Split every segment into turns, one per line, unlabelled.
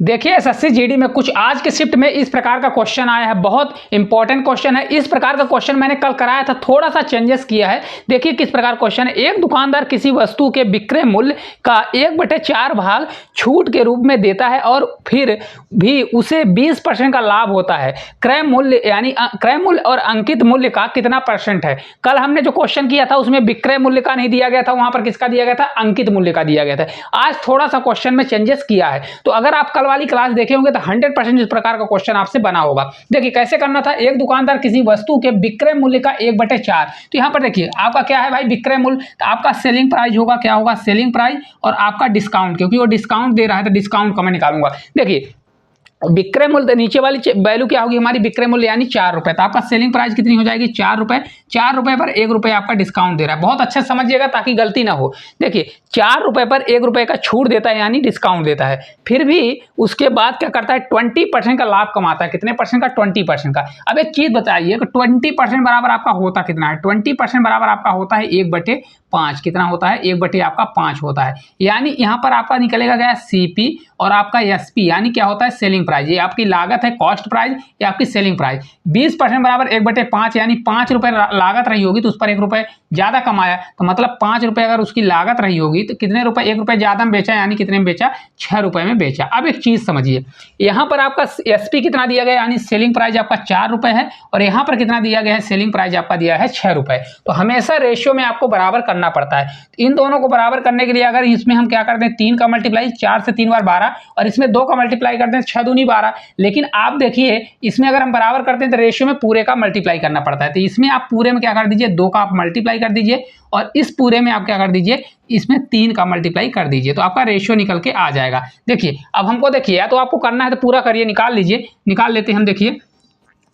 देखिए SSC GD में कुछ आज के शिफ्ट में इस प्रकार का क्वेश्चन आया है, बहुत इंपॉर्टेंट क्वेश्चन है। इस प्रकार का क्वेश्चन मैंने कल कराया था, थोड़ा सा चेंजेस किया है। देखिए किस प्रकार क्वेश्चन है। एक दुकानदार किसी वस्तु के विक्रय मूल्य का 1/4 भाग छूट के रूप में देता है और फिर भी उसे 20% का लाभ होता है। क्रय मूल्य यानी क्रय मूल्य और अंकित मूल्य का कितना परसेंट है। कल हमने जो क्वेश्चन किया था उसमें विक्रय मूल्य का नहीं दिया गया था, वहां पर किसका दिया गया था, अंकित मूल्य का दिया गया था। आज थोड़ा सा क्वेश्चन में चेंजेस किया है, तो अगर आप कल वाली क्लास देखे होंगे तो 100% इस प्रकार का क्वेश्चन आपसे बना होगा। देखिए कैसे करना था। एक दुकानदार किसी वस्तु के विक्रय मूल्य का 1/4, तो यहां पर देखिए आपका क्या है भाई, विक्रय मूल्य, तो आपका सेलिंग प्राइस होगा, क्या होगा, सेलिंग प्राइस, और आपका डिस्काउंट, क्योंकि वो डिस्काउंट दे रहा है तो डिस्काउंट का मैं निकालूंगा। देखिए विक्रय मूल्य नीचे वाली वैल्यू क्या होगी हमारी, विक्रय मूल्य यानी 4 रुपए, तो आपका सेलिंग प्राइस कितनी हो जाएगी, 4 रुपए। 4 रुपए पर 1 रुपए आपका डिस्काउंट दे रहा है, बहुत अच्छा समझिएगा ताकि गलती ना हो। देखिए 4 रुपए पर 1 रुपए का छूट देता है यानी डिस्काउंट देता है, फिर भी उसके बाद क्या करता है, 20% का लाभ कमाता है। कितने परसेंट का, 20% का। अब एक चीज बताइए कि 20% बराबर आपका होता कितना है। 20% बराबर आपका होता है 1/5। कितना होता है, 1/5 होता है। यानी यहाँ पर आपका निकलेगा क्या, सीपी और आपका एसपी, यानी क्या होता है, सेलिंग प्राइस। ये आपकी लागत है, कॉस्ट प्राइस, ये आपकी सेलिंग प्राइस। 20% बराबर 1/5, यानी 5 रुपए लागत रही होगी तो उस पर 1 रुपए ज्यादा कमाया, तो मतलब 5 रुपए अगर उसकी लागत रही होगी तो कितने रुपए, 1 रुपए ज्यादा में बेचा, यानी कितने में बेचा, 6 रुपए में बेचा। अब एक चीज समझिए, यहाँ पर आपका एसपी कितना दिया गया, यानी सेलिंग प्राइस आपका 4 रुपए है, और यहाँ पर कितना दिया गया है, सेलिंग प्राइस आपका दिया है 6 रुपए। तो हमेशा रेशियो में आपको बराबर करना पड़ता है। इन दोनों को बराबर करने के लिए अगर इसमें हम क्या करते हैं, 3 का मल्टीप्लाई, 4 से 3 बार 12, और इसमें 2 का मल्टीप्लाई करते हैं, 6 दूनी 12। लेकिन आप देखिए इसमें अगर हम बराबर करते हैं तो रेशियो में पूरे का मल्टीप्लाई करना पड़ता है। तो इसमें आप पूरे में क्या कर दीजिए, 2 का आप मल्टीप्लाई कर दीजिए, और इस पूरे में आप क्या कर दीजिए, इसमें 3 का मल्टीप्लाई कर दीजिए, तो आपका रेशियो निकल के आ जाएगा। देखिए अब हमको देखिए, या तो आपको करना है तो पूरा करिए, निकाल लीजिए, निकाल लेते हैं हम। देखिए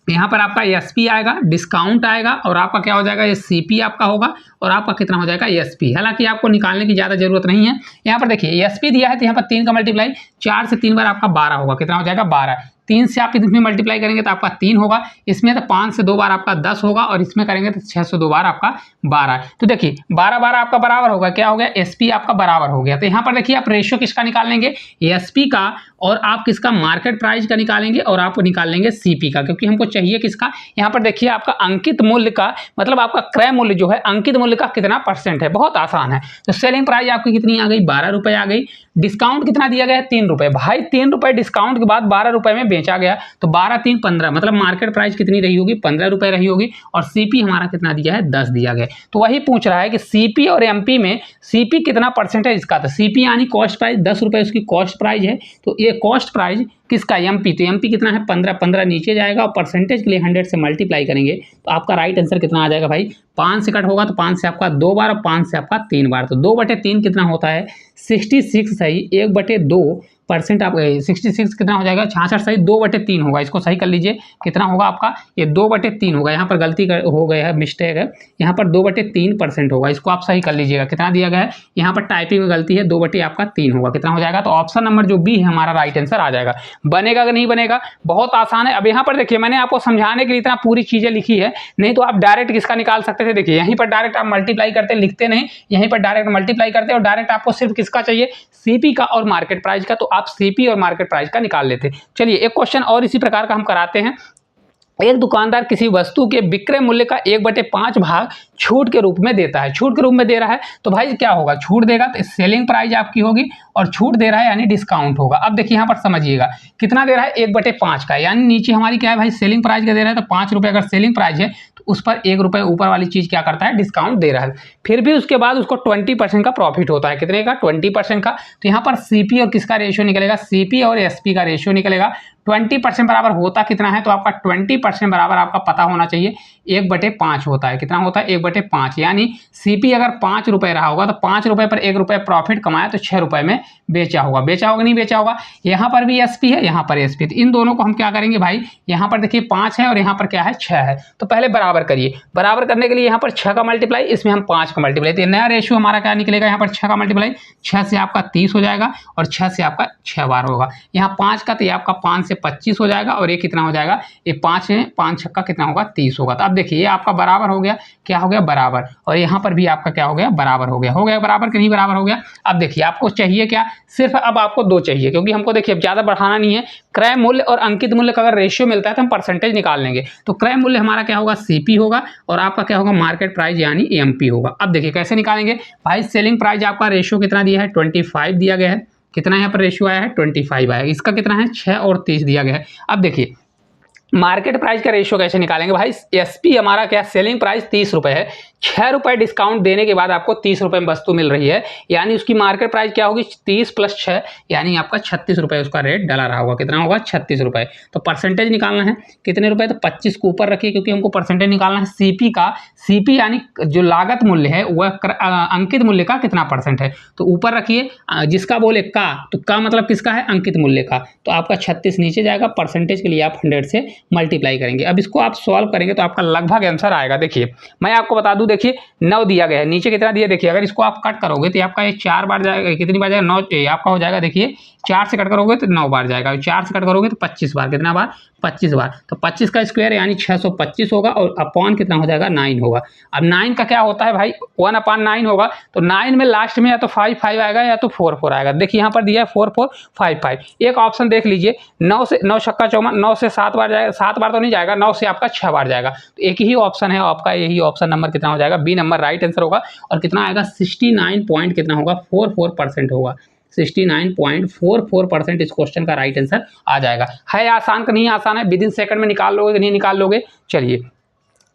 यहाँ पर आपका एसपी आएगा, डिस्काउंट आएगा, और आपका क्या हो जाएगा, ये सीपी आपका होगा, और आपका कितना हो जाएगा, एसपी। हालांकि आपको निकालने की ज़्यादा जरूरत नहीं है। यहाँ पर देखिए एसपी दिया है तो यहाँ पर 3 का मल्टीप्लाई, 4 से 3 बार आपका 12 होगा। कितना हो जाएगा, 12। 3 से आप इसमें मल्टीप्लाई करेंगे तो आपका 3 होगा, इसमें तो 5 से 2 बार आपका 10 होगा, और इसमें करेंगे तो 6 से 2 बार आपका 12। तो देखिए 12 आपका बराबर होगा, क्या हो गया, एसपी आपका बराबर हो गया। तो यहाँ पर देखिए आप रेशियो किसका निकाल लेंगे, एसपी का, और आप किसका, मार्केट प्राइस का निकालेंगे, और आप निकाल लेंगे सीपी का, क्योंकि हमको चाहिए किसका। यहाँ पर देखिए आपका अंकित मूल्य का, मतलब आपका क्रय मूल्य जो है, अंकित मूल्य का कितना परसेंट है, बहुत आसान है। तो सेलिंग प्राइस आपकी कितनी आ गई, 12 रुपए आ गई। डिस्काउंट कितना दिया गया है, 3 रुपए। भाई 3 रुपए डिस्काउंट के बाद 12 रुपए में बेचा गया, तो 12 3 15, मतलब मार्केट प्राइस कितनी रही होगी, 15 रुपए रही होगी, और सीपी हमारा कितना दिया है, 10 दिया गया। तो वही पूछ रहा है कि सीपी और एमपी में सीपी कितना परसेंट है इसका। तो सीपी यानी कॉस्ट प्राइस, 10 रुपए उसकी कॉस्ट प्राइस है, तो ये कॉस्ट प्राइस किसका, एमपी। तो एमपी कितना है, 15। 15 नीचे जाएगा, और परसेंटेज के लिए 100 से मल्टीप्लाई करेंगे तो आपका राइट आंसर कितना आ जाएगा भाई, 5 से कट होगा तो 5 से आपका 2 बार, और 5 से आपका 3 बार, तो 2/3 कितना होता है, 66 सही, 1/2% आप 66 कितना हो जाएगा, 66 सही, 2/3 होगा। इसको सही कर लीजिए, कितना होगा आपका, ये 2/3 होगा। यहाँ पर गलती हो गया है, मिस्टेक है, यहाँ पर 2/3% होगा। इसको आप सही कर लीजिएगा, कितना दिया गया है, यहाँ पर टाइपिंग में गलती है, 2/3 होगा। कितना हो जाएगा, तो ऑप्शन नंबर जो बी है हमारा राइट आंसर आ जाएगा। बनेगा कि नहीं बनेगा, बहुत आसान है। अब यहाँ पर देखिए मैंने आपको समझाने के लिए इतना पूरी चीजें लिखी है, नहीं तो आप डायरेक्ट किसका निकाल सकते थे। देखिए यहीं पर डायरेक्ट आप मल्टीप्लाई करते, लिखते नहीं, यहीं पर डायरेक्ट मल्टीप्लाई करते, और डायरेक्ट आपको सिर्फ किसका चाहिए, सीपी का और मार्केट प्राइस का, तो आप सीपी और मार्केट प्राइस का निकाल लेते। चलिए एक क्वेश्चन और इसी प्रकार का हम कराते हैं। एक दुकानदार किसी वस्तु के विक्रय मूल्य का 1/5 भाग छूट के रूप में देता है। छूट के रूप में दे रहा है तो भाई क्या होगा, छूट देगा तो सेलिंग प्राइस आपकी होगी, और छूट दे रहा है यानी डिस्काउंट होगा। अब देखिए यहाँ पर समझिएगा कितना दे रहा है, 1/5 का, यानी नीचे हमारी क्या है भाई, सेलिंग प्राइस का दे रहा है, तो 5 रुपए अगर सेलिंग प्राइस है तो उस पर 1 रुपए ऊपर वाली चीज क्या करता है, डिस्काउंट दे रहा है। फिर भी उसके बाद उसको 20% का प्रॉफिट होता है। कितने का, 20% का। तो यहाँ पर सीपी और किसका रेशियो निकलेगा, सीपी और एसपी का रेशियो निकलेगा। 20% बराबर होता कितना है, तो आपका 20% बराबर आपका पता होना चाहिए, 1/5 होता है। कितना होता है, 1/5, यानी सीपी अगर 5 रुपए रहा होगा तो 5 रुपए पर 1 रुपए प्रॉफिट कमाया तो 6 रुपए में बेचा होगा। बेचा होगा नहीं बेचा होगा। यहाँ पर भी एसपी है, यहाँ पर एसपी, तो इन दोनों को हम क्या करेंगे भाई, यहाँ पर देखिए 5 है और यहाँ पर क्या है, 6 है, तो पहले बराबर करिए। बराबर करने के लिए यहाँ पर 6 का मल्टीप्लाई, इसमें हम 5 का मल्टीप्लाई, तो नया रेशियो हमारा क्या निकलेगा, यहाँ पर 6 का मल्टीप्लाई, 6 से आपका 30 हो जाएगा, और 6 से आपका 6 बार होगा। यहाँ 5 का तो ये आपका 5 से 25 हो जाएगा और ये कितना हो जाएगा, ये 5 है, 5 छक्का कितना होगा 30 होगा। तो अब देखिए ये आपका बराबर हो गया, क्या हो गया बराबर, और यहाँ पर भी आपका क्या हो गया बराबर हो गया बराबर कि नहीं बराबर हो गया। अब देखिए आपको चाहिए क्या, सिर्फ अब आपको 2 चाहिए, क्योंकि हमको देखिए अब ज़्यादा बढ़ाना नहीं है। क्रय मूल्य और अंकित मूल्य का अगर रेशियो मिलता है तो हम परसेंटेज निकाल लेंगे। तो क्रय मूल्य हमारा क्या होगा सीपी होगा और आपका क्या होगा मार्केट प्राइस यानी एमपी होगा। अब देखिए कैसे निकालेंगे भाई, सेलिंग प्राइस आपका रेशियो कितना दिया है 25 दिया गया है, कितना यहाँ पर रेशियो आया है 25 आया, इसका कितना है 6 और 30 दिया गया है। अब देखिए मार्केट प्राइस का रेशियो कैसे निकालेंगे भाई, एसपी हमारा क्या सेलिंग प्राइस 30 रुपये है, 6 रुपये डिस्काउंट देने के बाद आपको 30 रुपये में वस्तु मिल रही है, यानी उसकी मार्केट प्राइस क्या होगी 30 + 6 यानी आपका 36 रुपये उसका रेट डला रहा होगा। कितना होगा 36 रुपये। तो परसेंटेज निकालना है कितने रुपए, तो 25 को ऊपर रखिए क्योंकि हमको परसेंटेज निकालना है सीपी का। सीपी यानी जो लागत मूल्य है वह अंकित मूल्य का कितना परसेंट है, तो ऊपर रखिए, जिसका बोले का, तो का मतलब किसका है अंकित मूल्य का, तो आपका 36 नीचे जाएगा, परसेंटेज के लिए आप 100 से मल्टीप्लाई करेंगे। अब इसको आप सॉल्व करेंगे तो आपका लगभग आंसर आएगा। देखिए मैं आपको बता दूं, देखिए 9 दिया गया है, नीचे कितना दिया देखिए, अगर इसको आप कट करोगे तो आपका ये 4 बार जाएगा, कितनी बार जाएगा 9, आपका हो जाएगा देखिए 4 से कट करोगे तो 9 बार जाएगा, 4 से कट करोगे तो 25 बार, कितना बार 25 बार, तो 25 का स्क्वायर यानी 625 होगा और अपॉन कितना हो जाएगा 9 होगा। अब 9 का क्या होता है भाई 1/9 होगा, तो 9 में लास्ट में या तो 5 आएगा या तो 4 आएगा। देखिए यहाँ पर दिया है 4 5 एक ऑप्शन देख लीजिए, 9 से 9 छक्का 54, 9 से 7 बार जाएगा, 7 बार तो नहीं जाएगा, 9 से आपका 6 बार जाएगा, तो एक ही ऑप्शन है आपका, यही ऑप्शन नंबर कितना हो जाएगा बी नंबर राइट आंसर होगा। और कितना आएगा 69 पॉइंट कितना होगा 44% होगा, 69.44% इस क्वेश्चन का राइट आंसर आ जाएगा। है आसान का नहीं आसान है, विद इन सेकंड में निकाल लोगे कि नहीं निकाल लोगे। चलिए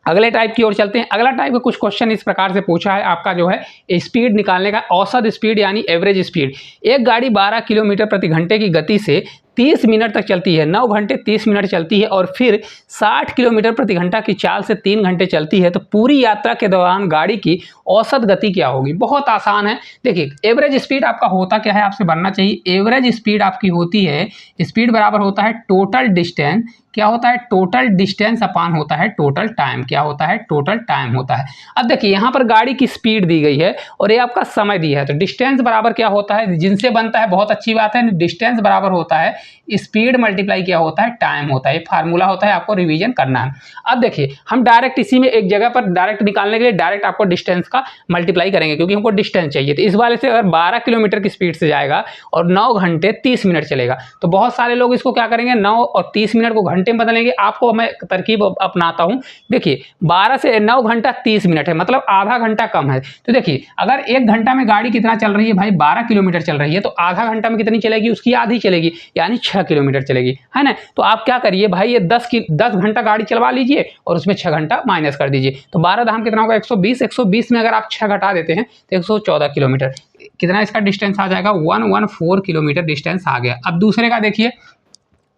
अगले टाइप की ओर चलते हैं। अगला टाइप का कुछ क्वेश्चन इस प्रकार से पूछा है, आपका जो है स्पीड निकालने का, औसत स्पीड यानी एवरेज स्पीड। एक गाड़ी 12 किलोमीटर प्रति घंटे की गति से 30 मिनट तक चलती है, 9 घंटे 30 मिनट चलती है और फिर 60 किलोमीटर प्रति घंटा की चाल से 3 घंटे चलती है, तो पूरी यात्रा के दौरान गाड़ी की औसत गति क्या होगी। बहुत आसान है। देखिए एवरेज स्पीड आपका होता क्या है, आपसे बनना चाहिए, एवरेज स्पीड आपकी होती है, स्पीड बराबर होता है टोटल डिस्टेंस, क्या होता है टोटल डिस्टेंस अपान होता है टोटल टाइम, क्या होता है टोटल टाइम होता है। अब देखिए यहाँ पर गाड़ी की स्पीड दी गई है और ये आपका समय दिया है, तो डिस्टेंस बराबर क्या होता है, जिनसे बनता है, बहुत अच्छी बात है, डिस्टेंस बराबर होता है स्पीड मल्टीप्लाई क्या होता है टाइम होता है, फार्मूला होता है, आपको रिवीजन करना है। अब देखिए हम डायरेक्ट इसी में एक जगह पर डायरेक्ट निकालने के लिए डायरेक्ट आपको डिस्टेंस का मल्टीप्लाई करेंगे, क्योंकि हमको डिस्टेंस चाहिए। तो इस वाले से अगर 12 किलोमीटर की स्पीड से जाएगा और 9 घंटे 30 मिनट चलेगा, तो बहुत सारे लोग इसको क्या करेंगे 9 और 30 मिनट को घंटे में बदलेंगे। आपको मैं तरकीब अपनाता हूं, देखिए 12 से 9 घंटा 30 मिनट है, मतलब आधा घंटा कम है। तो देखिए अगर 1 घंटा में गाड़ी कितना चल रही है भाई 12 किलोमीटर चल रही है, तो आधा घंटा में कितनी चलेगी, उसकी आधी चलेगी, यानी 6 किलोमीटर चलेगी, है ना। तो आप क्या करिए भाई, ये 10 घंटा गाड़ी चलवा लीजिए और उसमें 6 घंटा माइनस कर दीजिए, तो 12 धाम कितना होगा 120, 120 में अगर आप 6 घटा देते हैं तो 114 किलोमीटर, कितना इसका डिस्टेंस आ जाएगा 114 किलोमीटर डिस्टेंस आ गया। अब दूसरे का देखिए,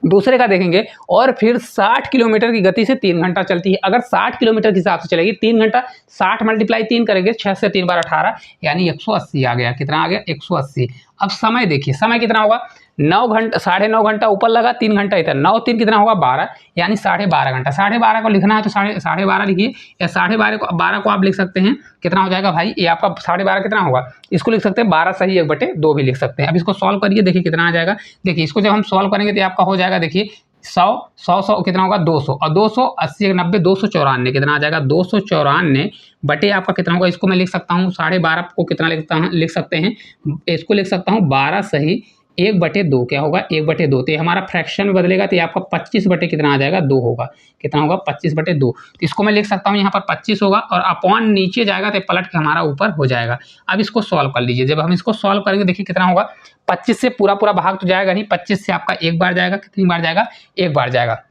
दूसरे का देखेंगे, और फिर 60 किलोमीटर की गति से 3 घंटा चलती है। अगर 60 किलोमीटर के हिसाब से चलेगी 3 घंटा, 60 × 3 करेंगे, 6 से 3 बार 18 यानी 180 आ गया, कितना आ गया 180। अब समय देखिए, समय कितना होगा 9 घंटा, 9.5 घंटा ऊपर लगा, 3 घंटा इधर, 9 3 कितना होगा 12, यानी 12.5 घंटा। 12.5 को लिखना है तो 12.5 लिखिए, या 12.5 को आप लिख सकते हैं, कितना हो जाएगा भाई, ये आपका 12.5 कितना होगा, इसको लिख सकते हैं 12 सही 1/2 भी लिख सकते हैं। अब इसको सॉल्व करिए, देखिए कितना आ जाएगा। देखिए इसको जब हम सॉल्व करेंगे तो आपका हो जाएगा, देखिए 100 कितना होगा 200, और 280 90 294 कितना आ जाएगा 294 बटे आपका कितना होगा, इसको मैं लिख सकता हूँ 12.5 को कितना लिख सकते हैं, इसको लिख सकता हूँ 12 सही 1/2, क्या होगा 1/2, तो ये हमारा फ्रैक्शन में बदलेगा तो ये आपका 25 बटे कितना आ जाएगा 2 होगा, कितना होगा 25/2। तो इसको मैं लिख सकता हूँ यहाँ पर 25 होगा, और अपॉन नीचे जाएगा तो पलट के हमारा ऊपर हो जाएगा। अब इसको सॉल्व कर लीजिए, जब हम इसको सॉल्व करेंगे देखिए कितना होगा, 25 से पूरा भाग तो जाएगा नहीं, 25 से आपका 1 बार जाएगा, कितनी बार जाएगा 1 बार जाएगा,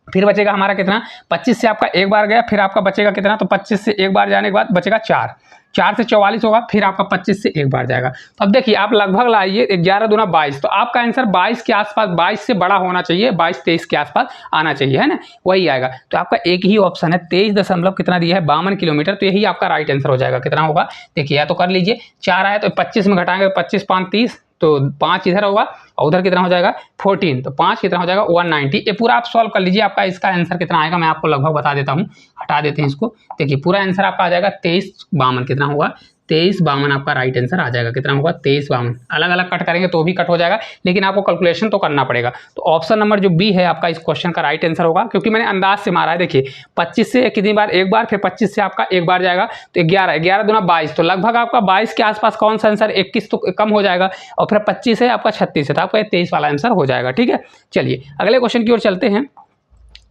फिर बचेगा हमारा कितना, 25 से आपका 1 बार गया, फिर आपका बचेगा कितना, तो 25 से 1 बार जाने के बाद बचेगा 4 से 44 होगा, फिर आपका 25 से 1 बार जाएगा। तो अब देखिए आप लगभग लाइए 11 दूना 22, तो आपका आंसर 22 के आसपास, 22 से बड़ा होना चाहिए, 22-23 के आसपास आना चाहिए, है ना, वही आएगा। तो आपका एक ही ऑप्शन है 23 दशमलव कितना दिया है 52 किलोमीटर, तो यही आपका राइट आंसर हो जाएगा। कितना होगा देखिए, या तो कर लीजिए 4 आया तो 25 में घटाएंगे, 25 5 30, तो 5 इधर होगा और उधर कितना हो जाएगा 14, तो 5 कितना हो जाएगा 190। ये पूरा आप सॉल्व कर लीजिए, आपका इसका आंसर कितना आएगा मैं आपको लगभग बता देता हूँ, हटा देते हैं इसको। देखिए पूरा आंसर आपका आ जाएगा 23 52 कितना होगा 23 52 आपका राइट आंसर आ जाएगा। कितना होगा? 23 52। अलग अलग कट करेंगे तो भी कट हो जाएगा, लेकिन आपको कैलकुलेशन तो करना पड़ेगा। तो ऑप्शन नंबर जो बी है आपका इस क्वेश्चन का राइट आंसर होगा, क्योंकि मैंने अंदाज से मारा है। देखिए 25 से कितनी बार? एक बार, फिर 25 से आपका एक बार जाएगा तो 11, 11 दूना 22, तो लगभग आपका 22 के आसपास कौन सा आंसर? 21 तो कम हो जाएगा, और फिर 25 है आपका 36 है, तो आपका 23 वाला आंसर हो जाएगा। ठीक है, चलिए अगले क्वेश्चन की ओर चलते हैं।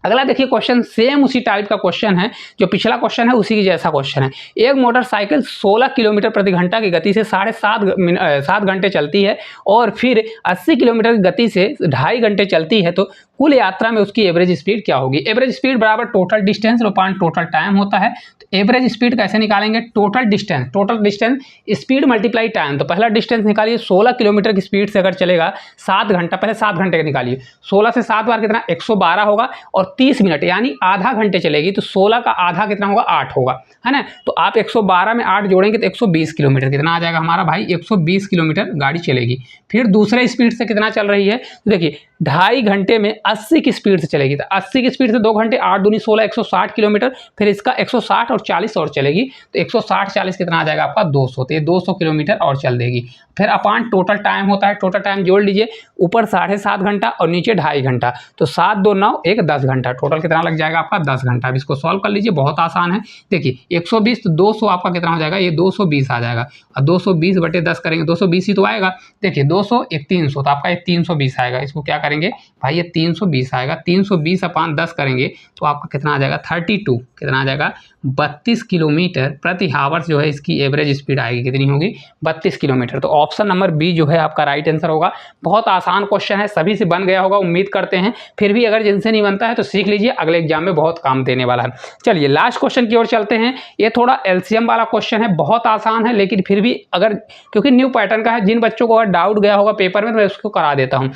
अगला देखिए क्वेश्चन सेम उसी टाइप का क्वेश्चन है, जो पिछला क्वेश्चन है उसी की जैसा क्वेश्चन है। एक मोटरसाइकिल 16 किलोमीटर प्रति घंटा की गति से 7.5 घंटे चलती है और फिर 80 किलोमीटर की गति से 2.5 घंटे चलती है, तो कुल यात्रा में उसकी एवरेज स्पीड क्या होगी? एवरेज स्पीड बराबर total distance upon total time होता है। तो एवरेज स्पीड कैसे निकालेंगे? Total distance speed multiply time. तो पहला डिस्टेंस निकालिए, 16 किलोमीटर की स्पीड से अगर चलेगा 7 घंटा, पहले 7 घंटे का निकालिए। 16 से 7 बार कितना? 112 होगा, और 30 मिनट यानी आधा घंटे चलेगी, तो 16 का आधा कितना होगा? 8 होगा, है ना। तो आप 112 में 8 जोड़ेंगे तो 120 किलोमीटर कितना आ जाएगा हमारा भाई? 120 किलोमीटर गाड़ी चलेगी। फिर दूसरे स्पीड से कितना चल रही है? तो देखिए 2.5 घंटे में 80 की स्पीड से चलेगी, तो 80 की स्पीड से 2 घंटे 8 दूनी 16, 160 किलोमीटर। फिर इसका 160 और 40 और चलेगी, तो 160 40 कितना आ जाएगा आपका? 200। तो ये 200 किलोमीटर और चल देगी। फिर अपान टोटल टाइम होता है, टोटल टाइम जोड़ लीजिए, ऊपर 7.5 घंटा और नीचे 2.5 घंटा, तो 7 2 9 1 10 घंटा, टोटल कितना लग जाएगा आपका? 10 घंटा। अब इसको सॉल्व कर लीजिए, बहुत आसान है। देखिए 120 तो 200 आपका कितना हो जाएगा? ये 220 आ जाएगा, और 220 बटे 10 करेंगे 220 ही तो आएगा। देखिए 200 एक 300, तो आपका ये 320 आएगा। इसको क्या करेंगे भाई? ये 320 आएगा, 320 अपान 10 करेंगे तो आपका कितना आ जाएगा? 32, कितना आ जाएगा? 32 किलोमीटर प्रति हावर्स जो है इसकी एवरेज स्पीड आएगी। कितनी होगी? 32 किलोमीटर। तो ऑप्शन नंबर बी जो है आपका राइट आंसर होगा। बहुत आसान क्वेश्चन है, सभी से बन गया होगा उम्मीद करते हैं। फिर भी अगर जिनसे नहीं बनता है तो सीख लीजिए, अगले एग्जाम में बहुत काम देने वाला है। चलिए लास्ट क्वेश्चन की ओर चलते हैं। ये थोड़ा एलसीएम वाला क्वेश्चन है, बहुत आसान है, लेकिन फिर भी अगर, क्योंकि न्यू पैटर्न का है, जिन बच्चों को अगर डाउट गया होगा पेपर में तो मैं उसको करा देता हूँ।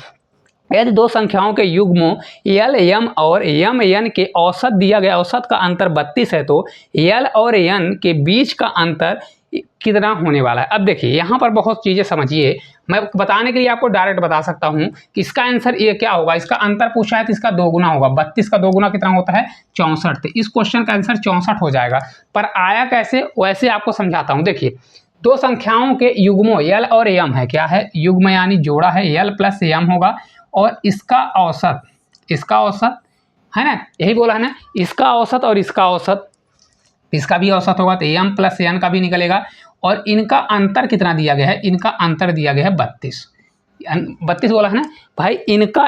यदि दो संख्याओं के युग्मों यल एम और यम एन के औसत दिया गया, औसत का अंतर 32 है, तो यल और एन के बीच का अंतर कितना होने वाला है? अब देखिए यहाँ पर बहुत चीज़ें समझिए, मैं बताने के लिए आपको डायरेक्ट बता सकता हूँ कि इसका आंसर ये क्या होगा। इसका अंतर पूछा है तो इसका 2 गुना होगा। 32 का 2 गुना कितना होता है? 64। तो इस क्वेश्चन का आंसर 64 हो जाएगा। पर आया कैसे, वैसे आपको समझाता हूँ। देखिए दो संख्याओं के युग्मों यल और यम है, क्या है? युग्म यानी जोड़ा है, यल प्लस यम होगा, और इसका औसत है ना, यही बोला है ना, इसका औसत और इसका औसत, इसका भी औसत होगा, तो एम प्लस एन का भी निकलेगा। और इनका अंतर कितना दिया गया है? इनका अंतर दिया गया है 32 बोला है ना भाई। इनका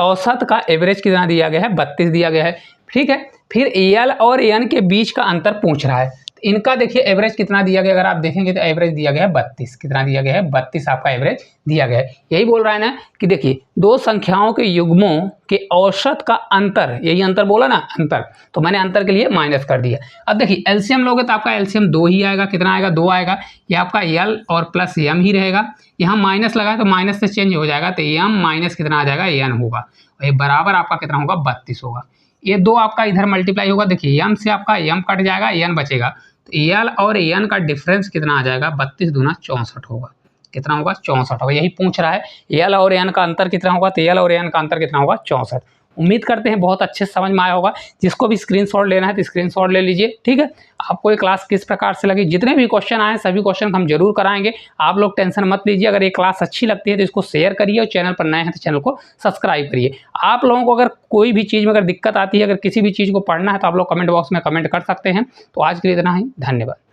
औसत का एवरेज कितना दिया गया है? 32 दिया गया है, ठीक है। फिर एल और एन के बीच का अंतर पूछ रहा है। इनका देखिए एवरेज कितना दिया गया, अगर आप देखेंगे तो एवरेज दिया गया है 32। कितना दिया गया है? 32 आपका एवरेज दिया गया है। यही बोल रहा है ना कि देखिए दो संख्याओं के युग्मों के औसत का अंतर, यही अंतर बोला ना, अंतर, तो मैंने अंतर के लिए माइनस कर दिया। अब देखिए एलसीएम लोगे तो आपका एलसीएम 2 ही आएगा। कितना आएगा? 2 आएगा। ये आपका यल और प्लस एम ही रहेगा। यहाँ माइनस लगा है तो माइनस से चेंज हो जाएगा, तो एम माइनस कितना आ जाएगा? एन होगा। ये बराबर आपका कितना होगा? 32 होगा। ये 2 आपका इधर मल्टीप्लाई होगा। देखिए एम से आपका एम कट जाएगा, एन बचेगा, तो एल और एन का डिफरेंस कितना आ जाएगा? 32 दूना 64 होगा। कितना होगा? 64 होगा। यही पूछ रहा है एल और एन का अंतर कितना होगा, तो एल और एन का अंतर कितना होगा? 64। उम्मीद करते हैं बहुत अच्छे से समझ में आया होगा। जिसको भी स्क्रीनशॉट लेना है तो स्क्रीनशॉट ले लीजिए, ठीक है। आपको ये क्लास किस प्रकार से लगी, जितने भी क्वेश्चन आए सभी क्वेश्चन हम जरूर कराएंगे। आप लोग टेंशन मत लीजिए। अगर ये क्लास अच्छी लगती है तो इसको शेयर करिए, और चैनल पर नए हैं तो चैनल को सब्सक्राइब करिए। आप लोगों को अगर कोई भी चीज़ में अगर दिक्कत आती है, अगर किसी भी चीज़ को पढ़ना है, तो आप लोग कमेंट बॉक्स में कमेंट कर सकते हैं। तो आज के लिए इतना ही, धन्यवाद।